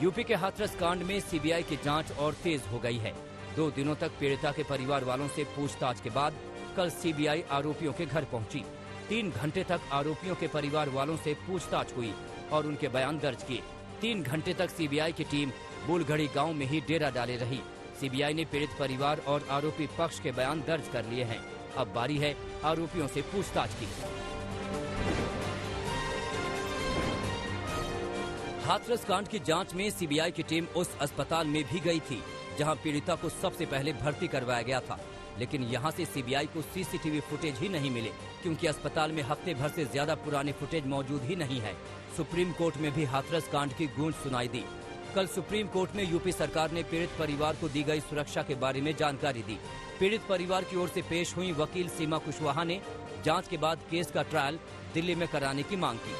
UP के हाथरस कांड में सीबीआई की जांच और तेज हो गई है। 2 दिनों तक पीड़िता के परिवार वालों से पूछताछ के बाद कल सीबीआई आरोपियों के घर पहुंची। 3 घंटे तक आरोपियों के परिवार वालों से पूछताछ हुई और उनके बयान दर्ज किए। 3 घंटे तक सीबीआई की टीम बुलगढ़ी गांव में ही डेरा डाले रही। सीबीआई ने पीड़ित परिवार और आरोपी पक्ष के बयान दर्ज कर लिए हैं। अब बारी है आरोपियों से पूछताछ की। हाथरस कांड की जांच में सीबीआई की टीम उस अस्पताल में भी गई थी जहां पीड़िता को सबसे पहले भर्ती करवाया गया था, लेकिन यहां से सीबीआई को सीसीटीवी फुटेज ही नहीं मिले, क्योंकि अस्पताल में हफ्ते भर से ज्यादा पुराने फुटेज मौजूद ही नहीं है। सुप्रीम कोर्ट में भी हाथरस कांड की गूंज सुनाई दी। कल सुप्रीम कोर्ट में यूपी सरकार ने पीड़ित परिवार को दी गई सुरक्षा के बारे में जानकारी दी। पीड़ित परिवार की ओर से पेश हुई वकील सीमा कुशवाहा ने जांच के बाद केस का ट्रायल दिल्ली में कराने की मांग की।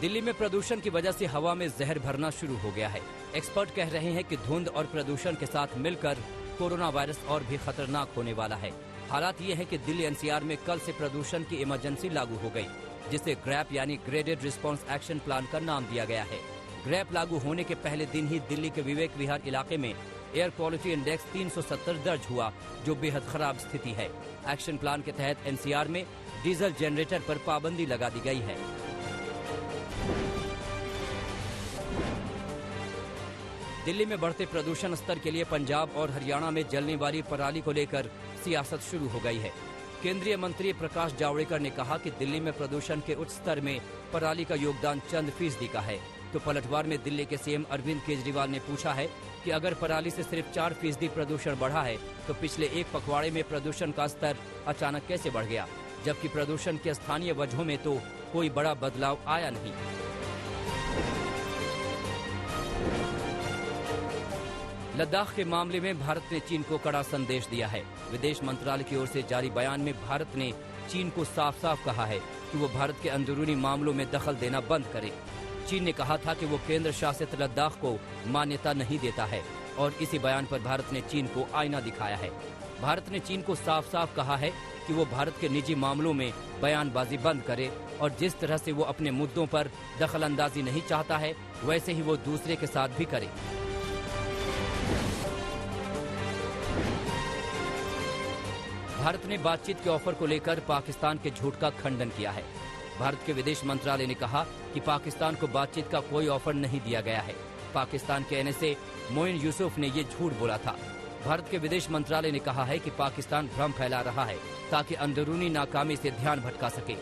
दिल्ली में प्रदूषण की वजह से हवा में जहर भरना शुरू हो गया है। एक्सपर्ट कह रहे हैं कि धुंध और प्रदूषण के साथ मिलकर कोरोना वायरस और भी खतरनाक होने वाला है। हालात ये है कि दिल्ली एनसीआर में कल से प्रदूषण की इमरजेंसी लागू हो गई, जिसे ग्रैप यानी ग्रेडेड रिस्पांस एक्शन प्लान का नाम दिया गया है। ग्रैप लागू होने के पहले दिन ही दिल्ली के विवेक विहार इलाके में एयर क्वालिटी इंडेक्स 370 दर्ज हुआ, जो बेहद खराब स्थिति है। एक्शन प्लान के तहत एनसीआर में डीजल जनरेटर पर पाबंदी लगा दी गई है। दिल्ली में बढ़ते प्रदूषण स्तर के लिए पंजाब और हरियाणा में जलने वाली पराली को लेकर सियासत शुरू हो गई है। केंद्रीय मंत्री प्रकाश जावड़ेकर ने कहा कि दिल्ली में प्रदूषण के उच्च स्तर में पराली का योगदान चंद फीसदी का है। तो पलटवार में दिल्ली के सीएम अरविंद केजरीवाल ने पूछा है कि अगर पराली से सिर्फ 4% प्रदूषण बढ़ा है तो पिछले एक पखवाड़े में प्रदूषण का स्तर अचानक कैसे बढ़ गया, जबकि प्रदूषण के स्थानीय वजहों में तो कोई बड़ा बदलाव आया नहीं। लद्दाख के मामले में भारत ने चीन को कड़ा संदेश दिया है। विदेश मंत्रालय की ओर से जारी बयान में भारत ने चीन को साफ साफ कहा है कि वो भारत के अंदरूनी मामलों में दखल देना बंद करे। चीन ने कहा था कि वो केंद्र शासित लद्दाख को मान्यता नहीं देता है और इसी बयान पर भारत ने चीन को आईना दिखाया है। भारत ने चीन को साफ साफ कहा है कि वो भारत के निजी मामलों में बयानबाजी बंद करे और जिस तरह से वो अपने मुद्दों पर दखल अंदाजी नहीं चाहता है, वैसे ही वो दूसरे के साथ भी करे। भारत ने बातचीत के ऑफर को लेकर पाकिस्तान के झूठ का खंडन किया है। भारत के विदेश मंत्रालय ने कहा कि पाकिस्तान को बातचीत का कोई ऑफर नहीं दिया गया है। पाकिस्तान के एनएसए मोइन यूसुफ ने ये झूठ बोला था। भारत के विदेश मंत्रालय ने कहा है कि पाकिस्तान भ्रम फैला रहा है ताकि अंदरूनी नाकामी से ध्यान भटका सके।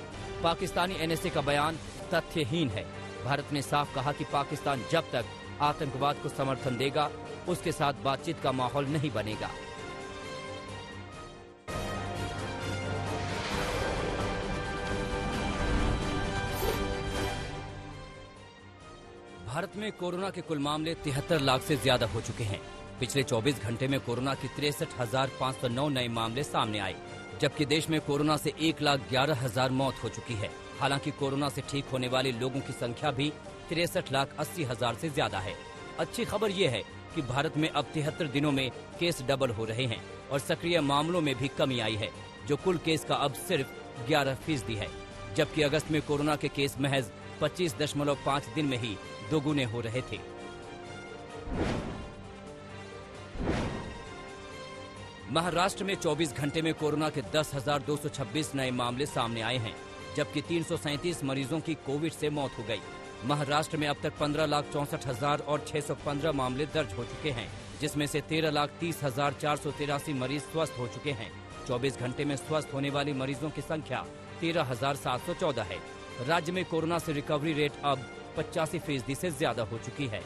पाकिस्तानी एनएसए का बयान तथ्यहीन है। भारत ने साफ कहा कि पाकिस्तान जब तक आतंकवाद को समर्थन देगा, उसके साथ बातचीत का माहौल नहीं बनेगा। भारत में कोरोना के कुल मामले 73 लाख से ज्यादा हो चुके हैं। पिछले 24 घंटे में कोरोना के 63,509 नए मामले सामने आए, जबकि देश में कोरोना से 1,11,000 मौत हो चुकी है। हालांकि कोरोना से ठीक होने वाले लोगों की संख्या भी 63,80,000 से ज्यादा है। अच्छी खबर ये है कि भारत में अब 73 दिनों में केस डबल हो रहे हैं और सक्रिय मामलों में भी कमी आई है, जो कुल केस का अब सिर्फ 11% है, जबकि अगस्त में कोरोना के केस महज 25.5 दिन में ही दोगुने हो रहे थे। महाराष्ट्र में 24 घंटे में कोरोना के 10,226 नए मामले सामने आए हैं, जबकि 337 मरीजों की कोविड से मौत हो गई। महाराष्ट्र में अब तक 15,64,615 मामले दर्ज हो चुके हैं, जिसमें से 13,30,483 मरीज स्वस्थ हो चुके हैं। 24 घंटे में स्वस्थ होने वाली मरीजों की संख्या 13,714 है। राज्य में कोरोना से रिकवरी रेट अब 85% से ज्यादा हो चुकी है।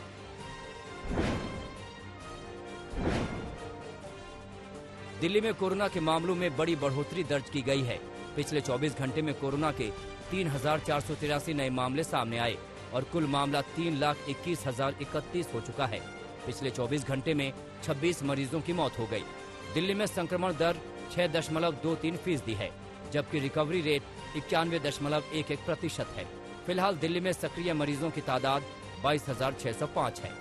दिल्ली में कोरोना के मामलों में बड़ी बढ़ोतरी दर्ज की गई है। पिछले 24 घंटे में कोरोना के 3,483 नए मामले सामने आए और कुल मामला 3,21,031 हो चुका है। पिछले 24 घंटे में 26 मरीजों की मौत हो गई। दिल्ली में संक्रमण दर 6.23% है, जबकि रिकवरी रेट 91.11% है। फिलहाल दिल्ली में सक्रिय मरीजों की तादाद 22,605 है।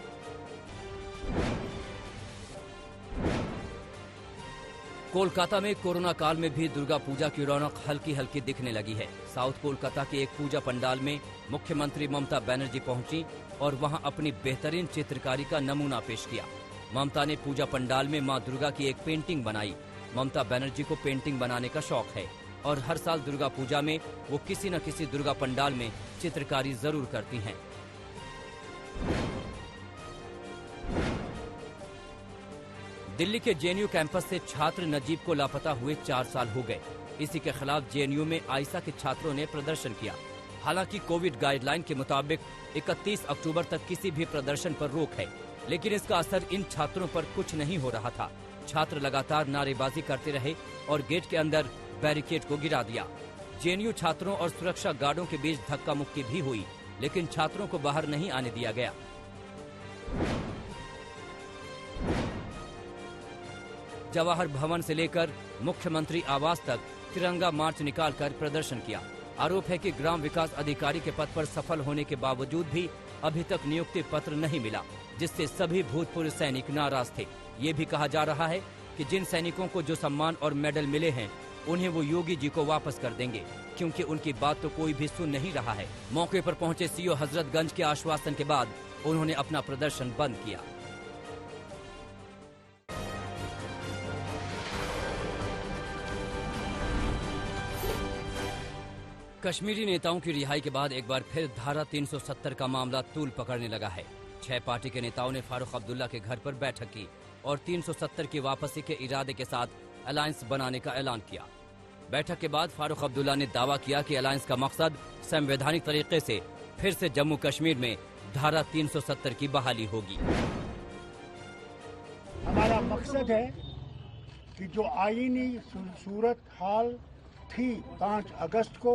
कोलकाता में कोरोना काल में भी दुर्गा पूजा की रौनक हल्की हल्की दिखने लगी है। साउथ कोलकाता के एक पूजा पंडाल में मुख्यमंत्री ममता बनर्जी पहुंची और वहां अपनी बेहतरीन चित्रकारी का नमूना पेश किया। ममता ने पूजा पंडाल में मां दुर्गा की एक पेंटिंग बनाई। ममता बनर्जी को पेंटिंग बनाने का शौक है और हर साल दुर्गा पूजा में वो किसी न किसी दुर्गा पंडाल में चित्रकारी जरूर करती हैं। दिल्ली के जेएनयू कैंपस से छात्र नजीब को लापता हुए 4 साल हो गए। इसी के खिलाफ जेएनयू में आइसा के छात्रों ने प्रदर्शन किया। हालांकि कोविड गाइडलाइन के मुताबिक 31 अक्टूबर तक किसी भी प्रदर्शन पर रोक है, लेकिन इसका असर इन छात्रों पर कुछ नहीं हो रहा था। छात्र लगातार नारेबाजी करते रहे और गेट के अंदर बैरिकेड को गिरा दिया। जेएनयू छात्रों और सुरक्षा गार्डों के बीच धक्का मुक्की भी हुई, लेकिन छात्रों को बाहर नहीं आने दिया गया। जवाहर भवन से लेकर मुख्यमंत्री आवास तक तिरंगा मार्च निकालकर प्रदर्शन किया। आरोप है कि ग्राम विकास अधिकारी के पद पर सफल होने के बावजूद भी अभी तक नियुक्ति पत्र नहीं मिला, जिससे सभी भूतपूर्व सैनिक नाराज थे। ये भी कहा जा रहा है कि जिन सैनिकों को जो सम्मान और मेडल मिले हैं, उन्हें वो योगी जी को वापस कर देंगे, क्योंकि उनकी बात तो कोई भी सुन नहीं रहा है। मौके पर पहुंचे सीओ हजरतगंज के आश्वासन के बाद उन्होंने अपना प्रदर्शन बंद किया। कश्मीरी नेताओं की रिहाई के बाद एक बार फिर धारा 370 का मामला तूल पकड़ने लगा है। 6 पार्टी के नेताओं ने फारूक अब्दुल्ला के घर पर बैठक की और 370 की वापसी के इरादे के साथ अलायंस बनाने का ऐलान किया। बैठक के बाद फारूक अब्दुल्ला ने दावा किया कि अलायंस का मकसद संवैधानिक तरीके से फिर से जम्मू कश्मीर में धारा 370 की बहाली होगी। हमारा मकसद है कि जो आईनी सूरत हाल थी 5 अगस्त को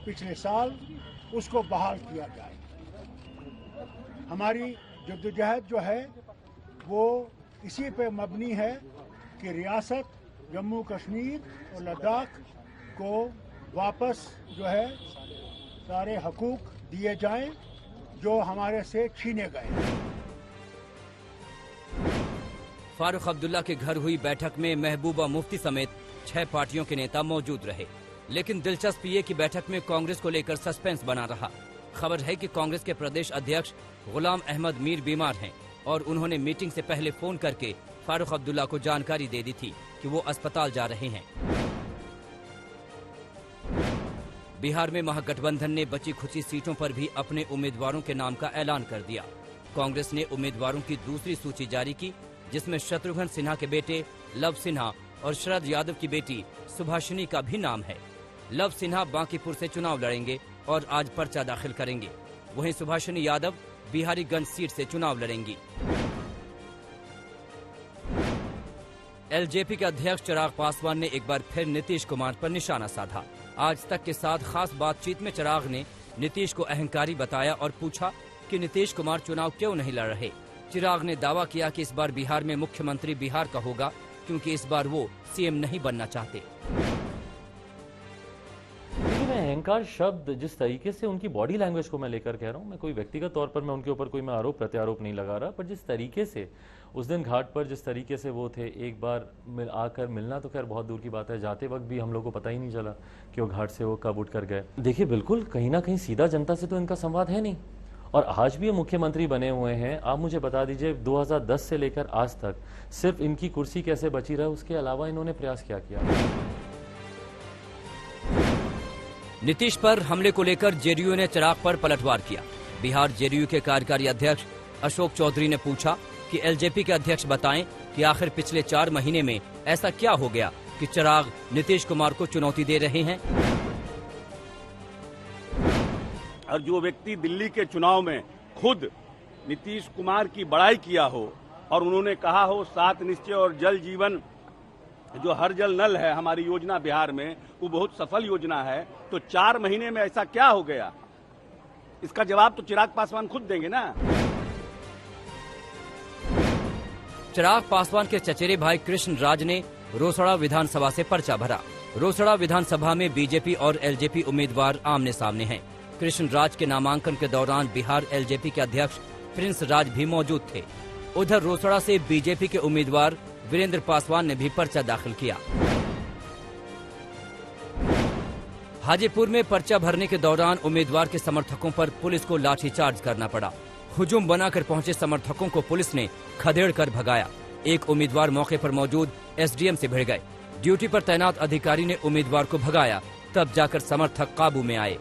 पिछले साल, उसको बहाल किया जाए। हमारी जद्दोजहद जो है वो इसी पे मबनी है कि रियासत जम्मू कश्मीर और लद्दाख को वापस जो है सारे हकूक दिए जाएं जो हमारे से छीने गए। फारूक अब्दुल्ला के घर हुई बैठक में महबूबा मुफ्ती समेत 6 पार्टियों के नेता मौजूद रहे, लेकिन दिलचस्प ये कि बैठक में कांग्रेस को लेकर सस्पेंस बना रहा। खबर है कि कांग्रेस के प्रदेश अध्यक्ष गुलाम अहमद मीर बीमार हैं और उन्होंने मीटिंग से पहले फोन करके फारूक अब्दुल्ला को जानकारी दे दी थी कि वो अस्पताल जा रहे हैं। बिहार में महागठबंधन ने बची खुची सीटों पर भी अपने उम्मीदवारों के नाम का ऐलान कर दिया। कांग्रेस ने उम्मीदवारों की दूसरी सूची जारी की, जिसमें शत्रुघ्न सिन्हा के बेटे लव सिन्हा और शरद यादव की बेटी सुभाषिनी का भी नाम है। लव सिन्हा बांकीपुर से चुनाव लड़ेंगे और आज पर्चा दाखिल करेंगे। वहीं सुभाषिनी यादव बिहारीगंज सीट से चुनाव लड़ेंगी। एलजेपी के अध्यक्ष चिराग पासवान ने एक बार फिर नीतीश कुमार पर निशाना साधा। आज तक के साथ खास बातचीत में चिराग ने नीतीश को अहंकारी बताया और पूछा कि नीतीश कुमार चुनाव क्यों नहीं लड़ रहे। चिराग ने दावा किया कि इस बार बिहार में मुख्यमंत्री बिहार का होगा, क्योंकि इस बार वो सीएम नहीं बनना चाहते। मैं अहंकार शब्द जिस तरीके से उनकी बॉडी लैंग्वेज को मैं लेकर कह रहा हूँ, मैं कोई व्यक्तिगत तौर पर मैं उनके ऊपर कोई मैं आरोप प्रत्यारोप नहीं लगा रहा, पर जिस तरीके से उस दिन घाट पर जिस तरीके से वो थे, एक बार आकर मिलना तो खैर बहुत दूर की बात है, जाते वक्त भी हम लोग को पता ही नहीं चला कि वो घाट से वो कब उठ कर गए। देखिए, बिल्कुल कहीं ना कहीं सीधा जनता से तो इनका संवाद है नहीं, और आज भी ये मुख्यमंत्री बने हुए हैं। आप मुझे बता दीजिए 2010 से लेकर आज तक सिर्फ इनकी कुर्सी कैसे बची रहे, उसके अलावा इन्होंने प्रयास क्या किया। नीतीश पर हमले को लेकर जेडीयू ने चिराग पर पलटवार किया। बिहार जेडीयू के कार्यकारी अध्यक्ष अशोक चौधरी ने पूछा कि एलजेपी के अध्यक्ष बताएं कि आखिर पिछले 4 महीने में ऐसा क्या हो गया कि चिराग नीतीश कुमार को चुनौती दे रहे हैं। और जो व्यक्ति दिल्ली के चुनाव में खुद नीतीश कुमार की बड़ाई किया हो और उन्होंने कहा हो 7 निश्चय और जल जीवन, जो हर जल नल है हमारी योजना बिहार में, वो बहुत सफल योजना है, तो 4 महीने में ऐसा क्या हो गया, इसका जवाब तो चिराग पासवान खुद देंगे ना। चिराग पासवान के चचेरे भाई कृष्ण राज ने रोसड़ा विधानसभा से पर्चा भरा। रोसड़ा विधानसभा में बीजेपी और एलजेपी उम्मीदवार आमने सामने हैं। कृष्ण राज के नामांकन के दौरान बिहार एलजेपी के अध्यक्ष प्रिंस राज भी मौजूद थे। उधर रोसड़ा से बीजेपी के उम्मीदवार वीरेंद्र पासवान ने भी पर्चा दाखिल किया। हाजीपुर में पर्चा भरने के दौरान उम्मीदवार के समर्थकों पर पुलिस को लाठीचार्ज करना पड़ा। हुजूम बनाकर पहुंचे समर्थकों को पुलिस ने खदेड़ कर भगाया। एक उम्मीदवार मौके पर मौजूद एसडीएम से भिड़ गए। ड्यूटी पर तैनात अधिकारी ने उम्मीदवार को भगाया, तब जाकर समर्थक काबू में आए।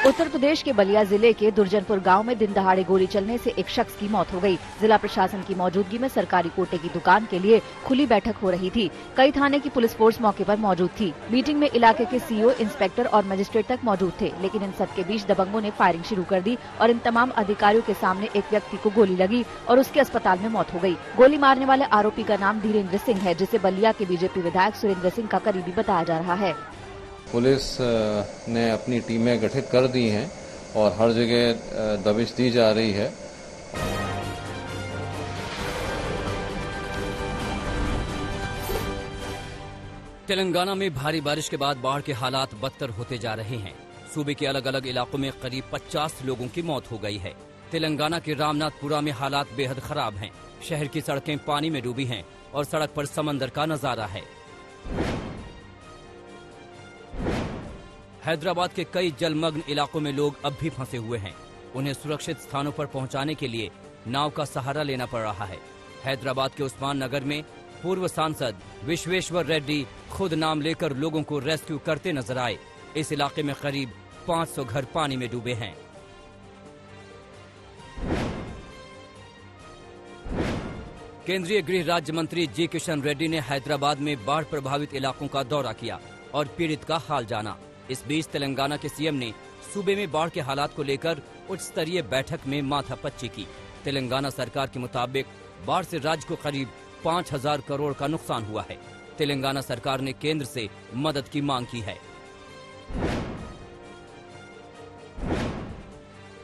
उत्तर प्रदेश के बलिया जिले के दुर्जनपुर गांव में दिन दहाड़े गोली चलने से एक शख्स की मौत हो गई। जिला प्रशासन की मौजूदगी में सरकारी कोटे की दुकान के लिए खुली बैठक हो रही थी। कई थाने की पुलिस फोर्स मौके पर मौजूद थी। मीटिंग में इलाके के सीओ, इंस्पेक्टर और मजिस्ट्रेट तक मौजूद थे, लेकिन इन सबके बीच दबंगों ने फायरिंग शुरू कर दी और इन तमाम अधिकारियों के सामने एक व्यक्ति को गोली लगी और उसके अस्पताल में मौत हो गई। गोली मारने वाले आरोपी का नाम धीरेन्द्र सिंह है, जिसे बलिया के बीजेपी विधायक सुरेंद्र सिंह का करीबी बताया जा रहा है। पुलिस ने अपनी टीमें गठित कर दी हैं और हर जगह दबिश दी जा रही है। तेलंगाना में भारी बारिश के बाद बाढ़ के हालात बदतर होते जा रहे हैं। सूबे के अलग अलग इलाकों में करीब 50 लोगों की मौत हो गई है। तेलंगाना के रामनाथपुरा में हालात बेहद खराब हैं। शहर की सड़कें पानी में डूबी हैं और सड़क पर समंदर का नजारा है। हैदराबाद के कई जलमग्न इलाकों में लोग अब भी फंसे हुए हैं। उन्हें सुरक्षित स्थानों पर पहुंचाने के लिए नाव का सहारा लेना पड़ रहा है। हैदराबाद के उस्मान नगर में पूर्व सांसद विश्वेश्वर रेड्डी खुद नाम लेकर लोगों को रेस्क्यू करते नजर आए। इस इलाके में करीब 500 घर पानी में डूबे हैं। केंद्रीय गृह राज्य मंत्री जी किशन रेड्डी ने हैदराबाद में बाढ़ प्रभावित इलाकों का दौरा किया और पीड़ित का हाल जाना। इस बीच तेलंगाना के सीएम ने सूबे में बाढ़ के हालात को लेकर उच्च स्तरीय बैठक में माथापच्ची की। तेलंगाना सरकार के मुताबिक बाढ़ से राज्य को करीब 5,000 करोड़ का नुकसान हुआ है। तेलंगाना सरकार ने केंद्र से मदद की मांग की है।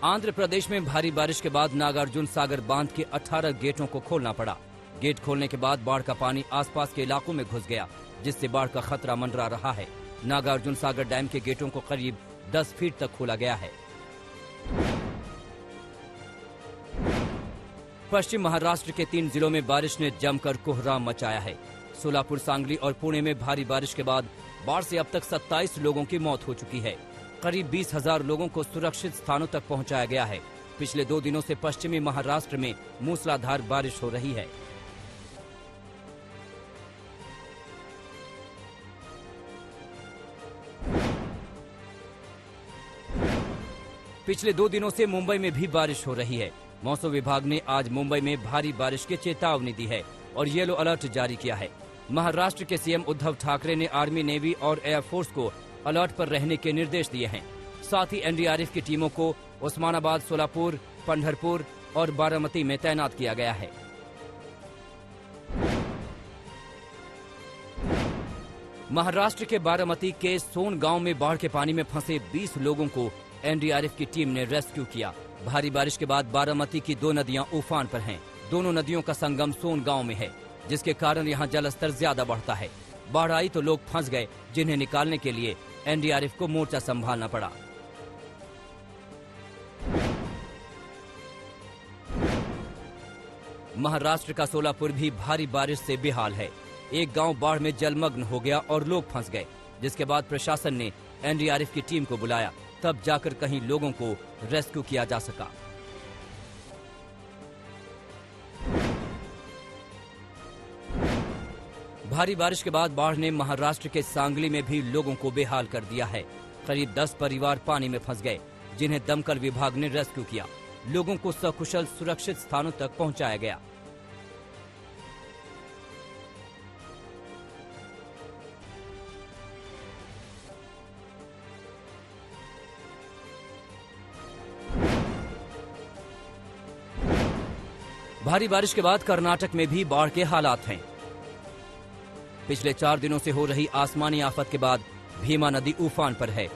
आंध्र प्रदेश में भारी बारिश के बाद नागार्जुन सागर बांध के 18 गेटों को खोलना पड़ा। गेट खोलने के बाद बाढ़ का पानी आसपास के इलाकों में घुस गया, जिससे बाढ़ का खतरा मंडरा रहा है। नागार्जुन सागर डैम के गेटों को करीब 10 फीट तक खोला गया है। पश्चिम महाराष्ट्र के 3 जिलों में बारिश ने जमकर कोहराम मचाया है। सोलापुर, सांगली और पुणे में भारी बारिश के बाद बाढ़ से अब तक 27 लोगों की मौत हो चुकी है। करीब 20,000 लोगों को सुरक्षित स्थानों तक पहुंचाया गया है। पिछले 2 दिनों से पश्चिमी महाराष्ट्र में मूसलाधार बारिश हो रही है। पिछले 2 दिनों से मुंबई में भी बारिश हो रही है। मौसम विभाग ने आज मुंबई में भारी बारिश की चेतावनी दी है और येलो अलर्ट जारी किया है। महाराष्ट्र के सीएम उद्धव ठाकरे ने आर्मी, नेवी और एयरफोर्स को अलर्ट पर रहने के निर्देश दिए हैं। साथ ही एनडीआरएफ की टीमों को उस्मानाबाद, सोलापुर, पंढरपुर और बारामती में तैनात किया गया है। महाराष्ट्र के बारामती के सोन गांव में बाढ़ के पानी में फंसे 20 लोगों को एनडीआरएफ की टीम ने रेस्क्यू किया। भारी बारिश के बाद बारामती की 2 नदियां उफान पर हैं। दोनों नदियों का संगम सोन गांव में है, जिसके कारण यहां जलस्तर ज्यादा बढ़ता है। बाढ़ आई तो लोग फंस गए, जिन्हें निकालने के लिए एनडीआरएफ को मोर्चा संभालना पड़ा। महाराष्ट्र का सोलापुर भी भारी बारिश से बेहाल है। एक गांव बाढ़ में जलमग्न हो गया और लोग फंस गए, जिसके बाद प्रशासन ने एनडीआरएफ की टीम को बुलाया, तब जाकर कहीं लोगों को रेस्क्यू किया जा सका। भारी बारिश के बाद बाढ़ ने महाराष्ट्र के सांगली में भी लोगों को बेहाल कर दिया है। करीब 10 परिवार पानी में फंस गए, जिन्हें दमकल विभाग ने रेस्क्यू किया। लोगों को सकुशल सुरक्षित स्थानों तक पहुंचाया गया। भारी बारिश के बाद कर्नाटक में भी बाढ़ के हालात हैं। पिछले 4 दिनों से हो रही आसमानी आफत के बाद भीमा नदी उफान पर है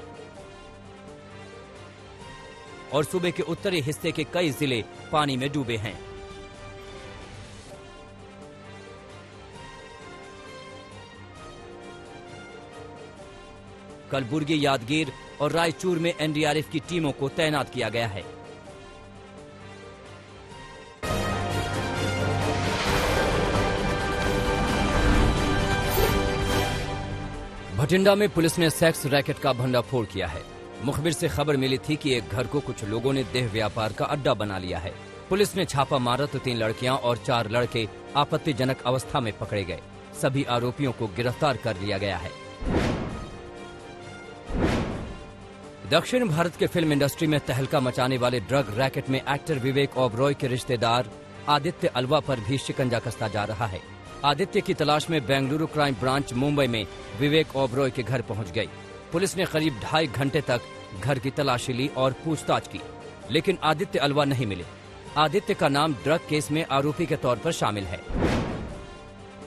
और सूबे के उत्तरी हिस्से के कई जिले पानी में डूबे हैं। कलबुर्गी, यादगीर और रायचूर में एनडीआरएफ की टीमों को तैनात किया गया है। भटिंडा में पुलिस ने सेक्स रैकेट का भंडाफोड़ किया है। मुखबिर से खबर मिली थी कि एक घर को कुछ लोगों ने देह व्यापार का अड्डा बना लिया है। पुलिस ने छापा मारा तो 3 लड़कियां और 4 लड़के आपत्तिजनक अवस्था में पकड़े गए। सभी आरोपियों को गिरफ्तार कर लिया गया है। दक्षिण भारत के फिल्म इंडस्ट्री में तहलका मचाने वाले ड्रग रैकेट में एक्टर विवेक ओबरॉय के रिश्तेदार आदित्य अल्वा पर भी शिकंजा कसता जा रहा है। आदित्य की तलाश में बेंगलुरु क्राइम ब्रांच मुंबई में विवेक ओबरॉय के घर पहुंच गई। पुलिस ने करीब 2.5 घंटे तक घर की तलाशी ली और पूछताछ की, लेकिन आदित्य अल्वा नहीं मिले। आदित्य का नाम ड्रग केस में आरोपी के तौर पर शामिल है।